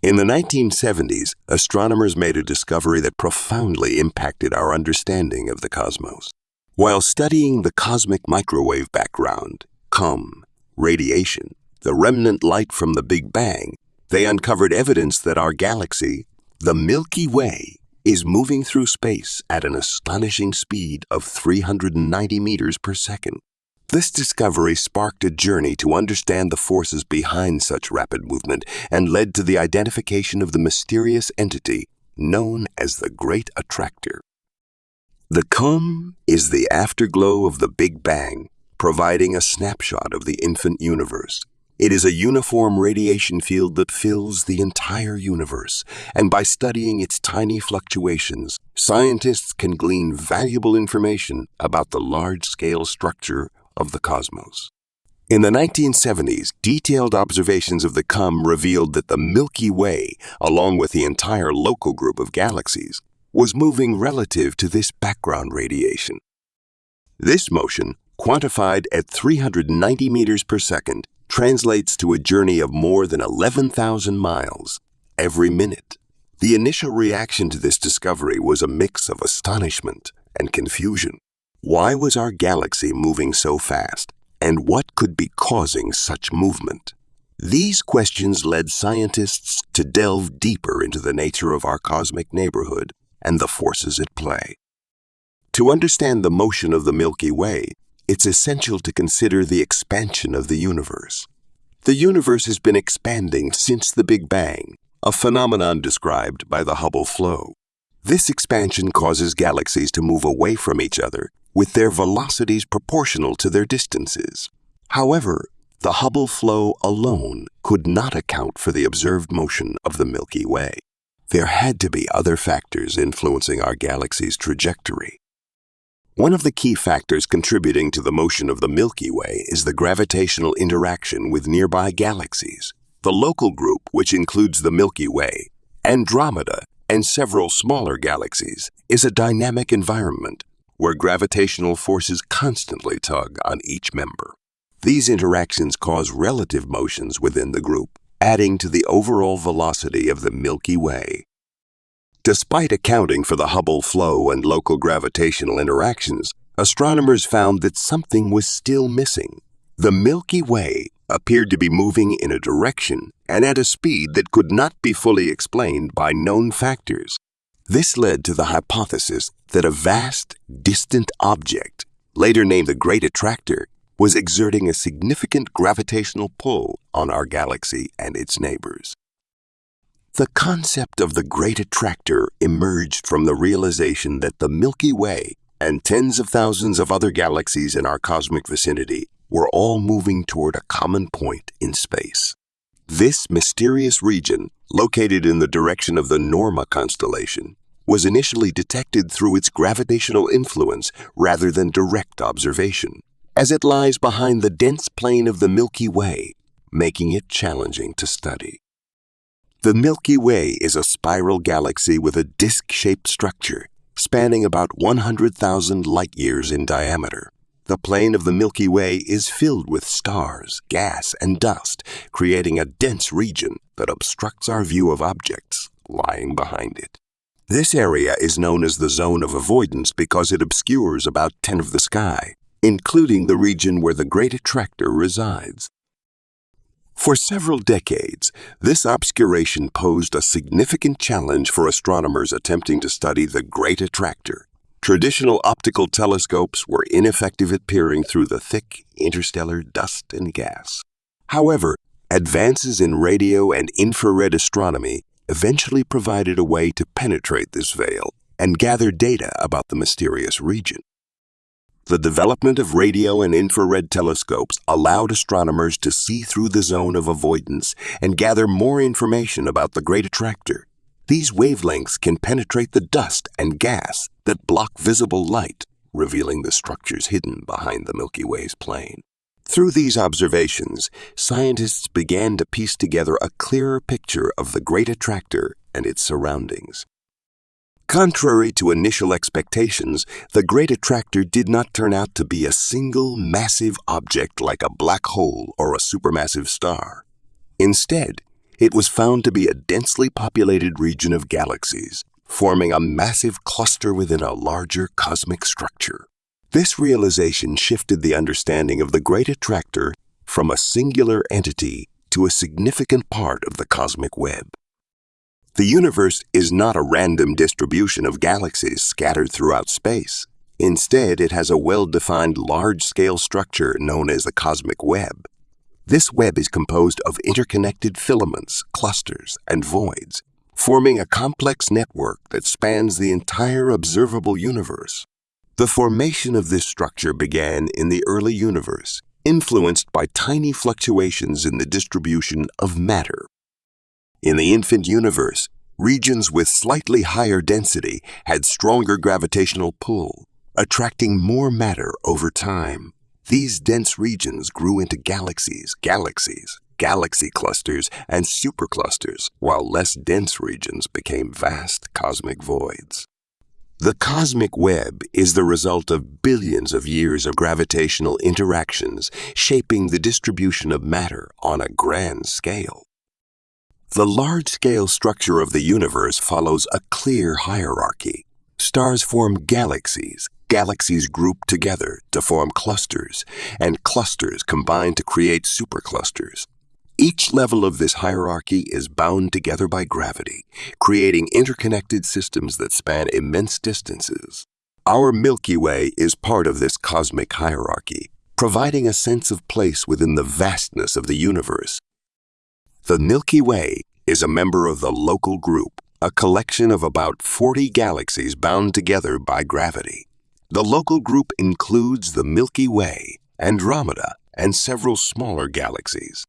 In the 1970s, astronomers made a discovery that profoundly impacted our understanding of the cosmos. While studying the cosmic microwave background, radiation, the remnant light from the Big Bang, they uncovered evidence that our galaxy, the Milky Way, is moving through space at an astonishing speed of 390 meters per second. This discovery sparked a journey to understand the forces behind such rapid movement and led to the identification of the mysterious entity known as the Great Attractor. The COM is the afterglow of the Big Bang, providing a snapshot of the infant universe. It is a uniform radiation field that fills the entire universe, and by studying its tiny fluctuations, scientists can glean valuable information about the large-scale structure of the cosmos. In the 1970s, detailed observations of the COM revealed that the Milky Way, along with the entire local group of galaxies, was moving relative to this background radiation. This motion, quantified at 390 meters per second, translates to a journey of more than 11,000 miles every minute. The initial reaction to this discovery was a mix of astonishment and confusion. Why was our galaxy moving so fast, and what could be causing such movement? These questions led scientists to delve deeper into the nature of our cosmic neighborhood and the forces at play. To understand the motion of the Milky Way, it's essential to consider the expansion of the universe. The universe has been expanding since the Big Bang, a phenomenon described by the Hubble flow. This expansion causes galaxies to move away from each other with their velocities proportional to their distances. However, the Hubble flow alone could not account for the observed motion of the Milky Way. There had to be other factors influencing our galaxy's trajectory. One of the key factors contributing to the motion of the Milky Way is the gravitational interaction with nearby galaxies. The local group, which includes the Milky Way, Andromeda, and several smaller galaxies, is a dynamic environment where gravitational forces constantly tug on each member. These interactions cause relative motions within the group, adding to the overall velocity of the Milky Way. Despite accounting for the Hubble flow and local gravitational interactions, astronomers found that something was still missing. The Milky Way appeared to be moving in a direction and at a speed that could not be fully explained by known factors. This led to the hypothesis that a vast, distant object, later named the Great Attractor, was exerting a significant gravitational pull on our galaxy and its neighbors. The concept of the Great Attractor emerged from the realization that the Milky Way and tens of thousands of other galaxies in our cosmic vicinity were all moving toward a common point in space. This mysterious region, located in the direction of the Norma constellation, was initially detected through its gravitational influence rather than direct observation, as it lies behind the dense plane of the Milky Way, making it challenging to study. The Milky Way is a spiral galaxy with a disc-shaped structure, spanning about 100,000 light-years in diameter. The plane of the Milky Way is filled with stars, gas, and dust, creating a dense region that obstructs our view of objects lying behind it. This area is known as the zone of avoidance because it obscures about 10% of the sky, including the region where the Great Attractor resides. For several decades, this obscuration posed a significant challenge for astronomers attempting to study the Great Attractor. Traditional optical telescopes were ineffective at peering through the thick interstellar dust and gas. However, advances in radio and infrared astronomy eventually provided a way to penetrate this veil and gather data about the mysterious region. The development of radio and infrared telescopes allowed astronomers to see through the zone of avoidance and gather more information about the Great Attractor. These wavelengths can penetrate the dust and gas that block visible light, revealing the structures hidden behind the Milky Way's plane. Through these observations, scientists began to piece together a clearer picture of the Great Attractor and its surroundings. Contrary to initial expectations, the Great Attractor did not turn out to be a single massive object like a black hole or a supermassive star. Instead, It was found to be a densely populated region of galaxies, forming a massive cluster within a larger cosmic structure. This realization shifted the understanding of the Great Attractor from a singular entity to a significant part of the cosmic web. The universe is not a random distribution of galaxies scattered throughout space. Instead, it has a well-defined large-scale structure known as the cosmic web. This web is composed of interconnected filaments, clusters, and voids, forming a complex network that spans the entire observable universe. The formation of this structure began in the early universe, influenced by tiny fluctuations in the distribution of matter. In the infant universe, regions with slightly higher density had stronger gravitational pull, attracting more matter over time. These dense regions grew into galaxies, galaxy clusters, and superclusters, while less dense regions became vast cosmic voids. The cosmic web is the result of billions of years of gravitational interactions shaping the distribution of matter on a grand scale. The large-scale structure of the universe follows a clear hierarchy. Stars form galaxies, galaxies group together to form clusters, and clusters combine to create superclusters. Each level of this hierarchy is bound together by gravity, creating interconnected systems that span immense distances. Our Milky Way is part of this cosmic hierarchy, providing a sense of place within the vastness of the universe. The Milky Way is a member of the Local Group, a collection of about 40 galaxies bound together by gravity. The Local Group includes the Milky Way, Andromeda, and several smaller galaxies.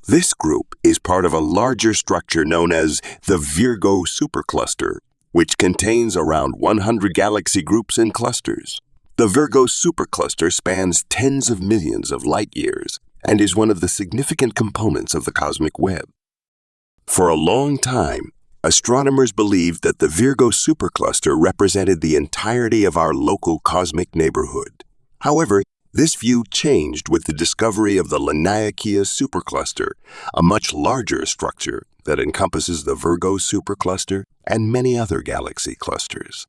This group is part of a larger structure known as the Virgo Supercluster, which contains around 100 galaxy groups and clusters. The Virgo Supercluster spans tens of millions of light years and is one of the significant components of the cosmic web. For a long time, astronomers believed that the Virgo Supercluster represented the entirety of our local cosmic neighborhood. However, this view changed with the discovery of the Laniakea Supercluster, a much larger structure that encompasses the Virgo Supercluster and many other galaxy clusters.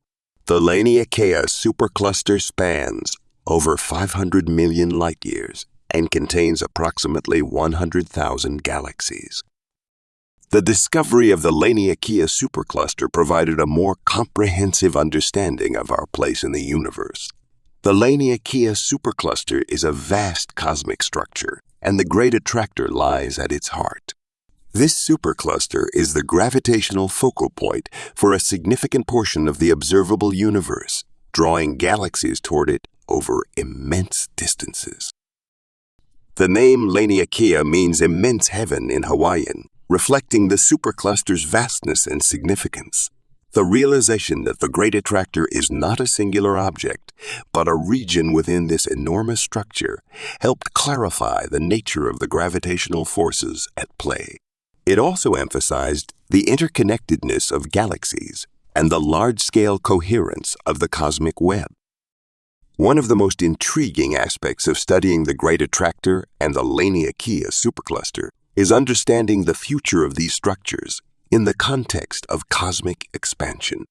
The Laniakea Supercluster spans over 500 million light-years and contains approximately 100,000 galaxies. The discovery of the Laniakea Supercluster provided a more comprehensive understanding of our place in the universe. The Laniakea Supercluster is a vast cosmic structure, and the Great Attractor lies at its heart. This supercluster is the gravitational focal point for a significant portion of the observable universe, drawing galaxies toward it over immense distances. The name Laniakea means immense heaven in Hawaiian, reflecting the supercluster's vastness and significance. The realization that the Great Attractor is not a singular object, but a region within this enormous structure, helped clarify the nature of the gravitational forces at play. It also emphasized the interconnectedness of galaxies and the large-scale coherence of the cosmic web. One of the most intriguing aspects of studying the Great Attractor and the Laniakea Supercluster is understanding the future of these structures in the context of cosmic expansion.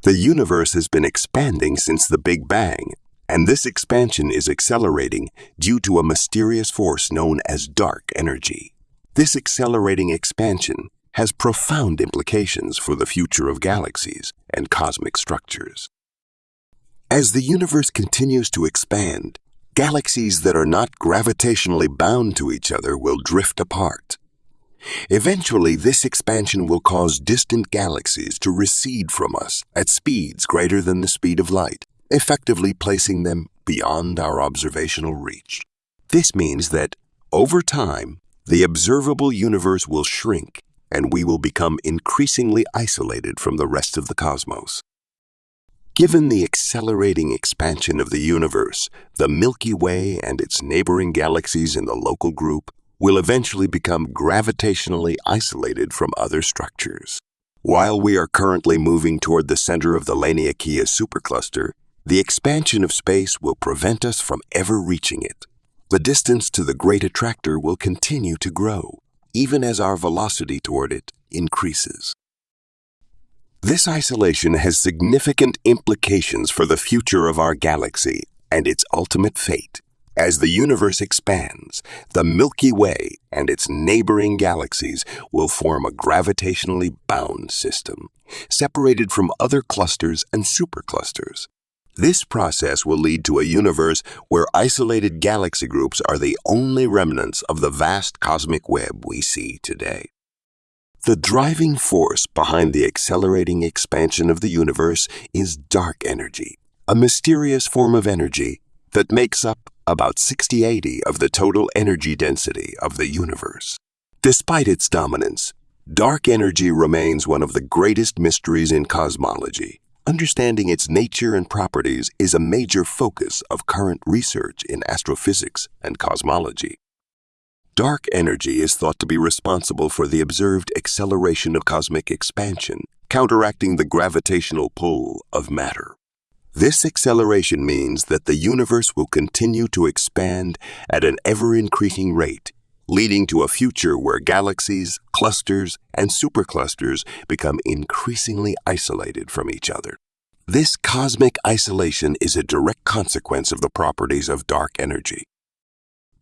The universe has been expanding since the Big Bang, and this expansion is accelerating due to a mysterious force known as dark energy. This accelerating expansion has profound implications for the future of galaxies and cosmic structures. As the universe continues to expand, galaxies that are not gravitationally bound to each other will drift apart. Eventually, this expansion will cause distant galaxies to recede from us at speeds greater than the speed of light, effectively placing them beyond our observational reach. This means that, over time, the observable universe will shrink and we will become increasingly isolated from the rest of the cosmos. Given the accelerating expansion of the universe, the Milky Way and its neighboring galaxies in the Local Group will eventually become gravitationally isolated from other structures. While we are currently moving toward the center of the Laniakea Supercluster, the expansion of space will prevent us from ever reaching it. The distance to the Great Attractor will continue to grow, even as our velocity toward it increases. This isolation has significant implications for the future of our galaxy and its ultimate fate. As the universe expands, the Milky Way and its neighboring galaxies will form a gravitationally bound system, separated from other clusters and superclusters. This process will lead to a universe where isolated galaxy groups are the only remnants of the vast cosmic web we see today. The driving force behind the accelerating expansion of the universe is dark energy, a mysterious form of energy that makes up about 60-80 of the total energy density of the universe. Despite its dominance, dark energy remains one of the greatest mysteries in cosmology. Understanding its nature and properties is a major focus of current research in astrophysics and cosmology. Dark energy is thought to be responsible for the observed acceleration of cosmic expansion, counteracting the gravitational pull of matter. This acceleration means that the universe will continue to expand at an ever-increasing rate, leading to a future where galaxies, clusters, and superclusters become increasingly isolated from each other. This cosmic isolation is a direct consequence of the properties of dark energy.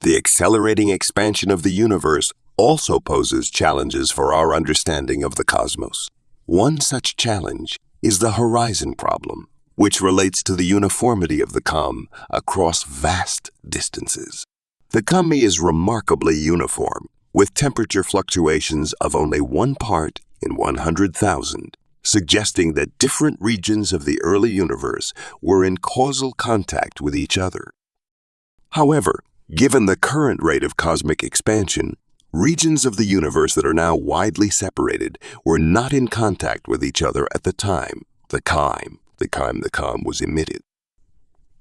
The accelerating expansion of the universe also poses challenges for our understanding of the cosmos. One such challenge is the horizon problem, which relates to the uniformity of the COM across vast distances. The COM is remarkably uniform, with temperature fluctuations of only 1 part in 100,000, suggesting that different regions of the early universe were in causal contact with each other. However, given the current rate of cosmic expansion, regions of the universe that are now widely separated were not in contact with each other at the time the COM was emitted.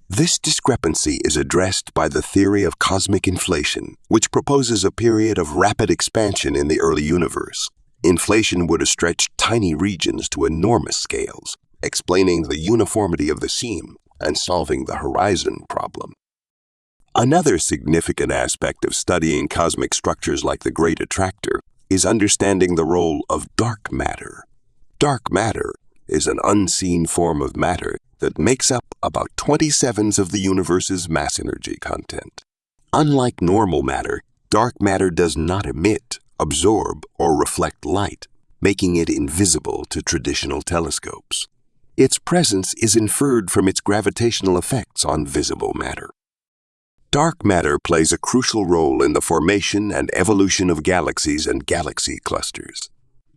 This discrepancy is addressed by the theory of cosmic inflation, which proposes a period of rapid expansion in the early universe. Inflation would have stretched tiny regions to enormous scales, explaining the uniformity of the seam and solving the horizon problem. Another significant aspect of studying cosmic structures like the Great Attractor is understanding the role of dark matter. Dark matter is an unseen form of matter that makes up about 27% of the universe's mass energy content. Unlike normal matter, dark matter does not emit, absorb, or reflect light, making it invisible to traditional telescopes. Its presence is inferred from its gravitational effects on visible matter. Dark matter plays a crucial role in the formation and evolution of galaxies and galaxy clusters.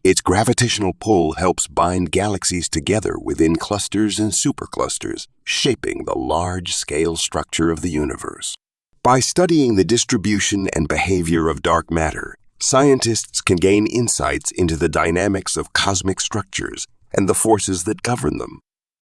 Its gravitational pull helps bind galaxies together within clusters and superclusters, shaping the large-scale structure of the universe. By studying the distribution and behavior of dark matter, scientists can gain insights into the dynamics of cosmic structures and the forces that govern them.